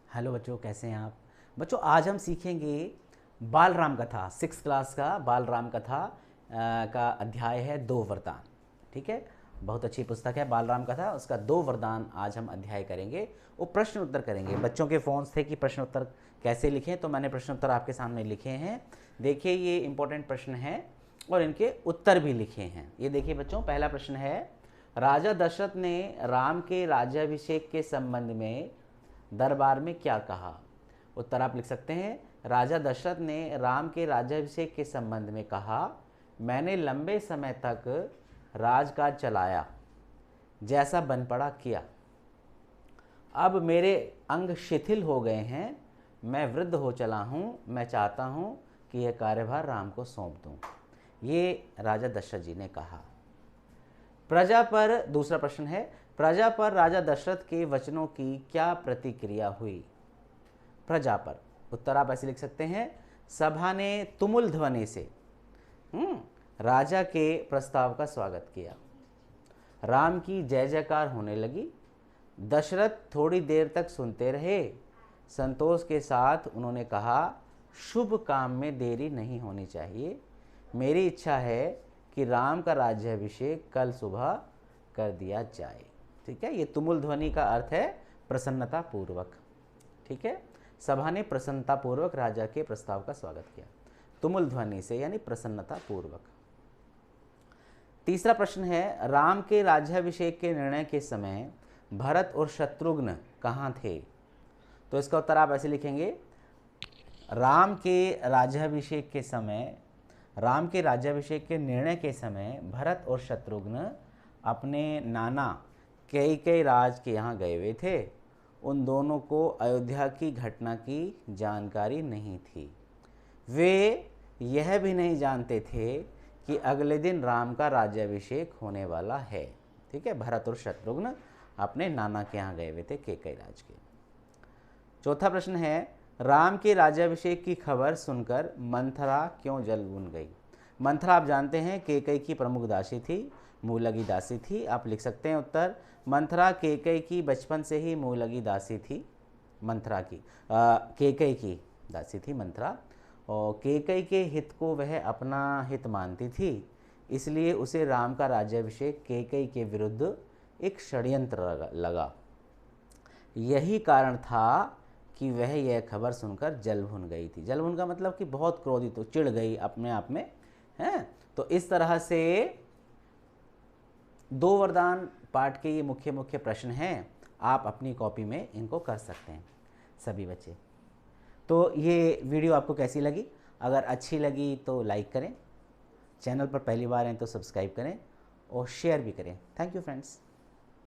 Hello बच्चों, कैसे हैं आप? बच्चों, आज हम सीखेंगे बाल राम कथा। 6 क्लास का बाल राम कथा का अध्याय है 2 वरदान। ठीक है, बहुत अच्छी पुस्तक है बाल राम कथा। उसका 2 वरदान आज हम अध्याय करेंगे। वो प्रश्न उत्तर करेंगे। बच्चों के फ़ोन्स थे कि प्रश्न उत्तर कैसे लिखें, तो मैंने प्रश्न उत्तर आपके सामने लिखे हैं। देखिए, ये इंपॉर्टेंट प्रश्न हैं और इनके उत्तर भी लिखे हैं। ये देखिए बच्चों, पहला प्रश्न है, राजा दशरथ ने राम के राज्याभिषेक के संबंध में दरबार में क्या कहा? उत्तर आप लिख सकते हैं। राजा दशरथ ने राम के राज्याभिषेक के संबंध में कहा, मैंने लंबे समय तक राजकाज चलाया, जैसा बन पड़ा किया। अब मेरे अंग शिथिल हो गए हैं, मैं वृद्ध हो चला हूँ। मैं चाहता हूँ कि यह कार्यभार राम को सौंप दूँ। ये राजा दशरथ जी ने कहा। प्रजा पर, दूसरा प्रश्न है, प्रजा पर राजा दशरथ के वचनों की क्या प्रतिक्रिया हुई? प्रजा पर उत्तर आप ऐसे लिख सकते हैं, सभा ने तुमुल ध्वनि से राजा के प्रस्ताव का स्वागत किया। राम की जय जयकार होने लगी। दशरथ थोड़ी देर तक सुनते रहे। संतोष के साथ उन्होंने कहा, शुभ काम में देरी नहीं होनी चाहिए। मेरी इच्छा है कि राम का राज्याभिषेक कल सुबह कर दिया जाए। ठीक है, ये तुमुल ध्वनि का अर्थ है प्रसन्नता पूर्वक। ठीक है, सभा ने प्रसन्नता पूर्वक राजा के प्रस्ताव का स्वागत किया। तुमुल ध्वनि से यानी प्रसन्नता पूर्वक। तीसरा प्रश्न है, राम के राज्याभिषेक के निर्णय के समय भरत और शत्रुघ्न कहाँ थे? तो इसका उत्तर आप ऐसे लिखेंगे, राम के राज्याभिषेक के समय, राम के राज्याभिषेक के निर्णय के समय भरत और शत्रुघ्न अपने नाना कैकेयी राज के यहाँ गए हुए थे। उन दोनों को अयोध्या की घटना की जानकारी नहीं थी। वे यह भी नहीं जानते थे कि अगले दिन राम का राज्याभिषेक होने वाला है। ठीक है, भरत और शत्रुघ्न अपने नाना के यहाँ गए हुए थे, कैकेयी राज के। चौथा प्रश्न है, राम के राज्याभिषेक की खबर सुनकर मंथरा क्यों जल भून गई? मंथरा आप जानते हैं कैकेयी की प्रमुख दासी थी, मुँह लगी दासी थी। आप लिख सकते हैं उत्तर, मंथरा कैकेयी की बचपन से ही मुँह लगी दासी थी। मंथरा की कैकेयी की दासी थी मंथरा, और कैकेयी के हित को वह अपना हित मानती थी। इसलिए उसे राम का राज्याभिषेक कैकेयी के विरुद्ध एक षड्यंत्र लगा। यही कारण था कि वह यह खबर सुनकर जल भुन गई थी। जल भुन का मतलब कि बहुत क्रोधित हो, चिढ़ गई अपने आप में, हैं। तो इस तरह से 2 वरदान पाठ के ये मुख्य मुख्य प्रश्न हैं। आप अपनी कॉपी में इनको कर सकते हैं सभी बच्चे। तो ये वीडियो आपको कैसी लगी? अगर अच्छी लगी तो लाइक करें, चैनल पर पहली बार हैं तो सब्सक्राइब करें और शेयर भी करें। Thank you friends.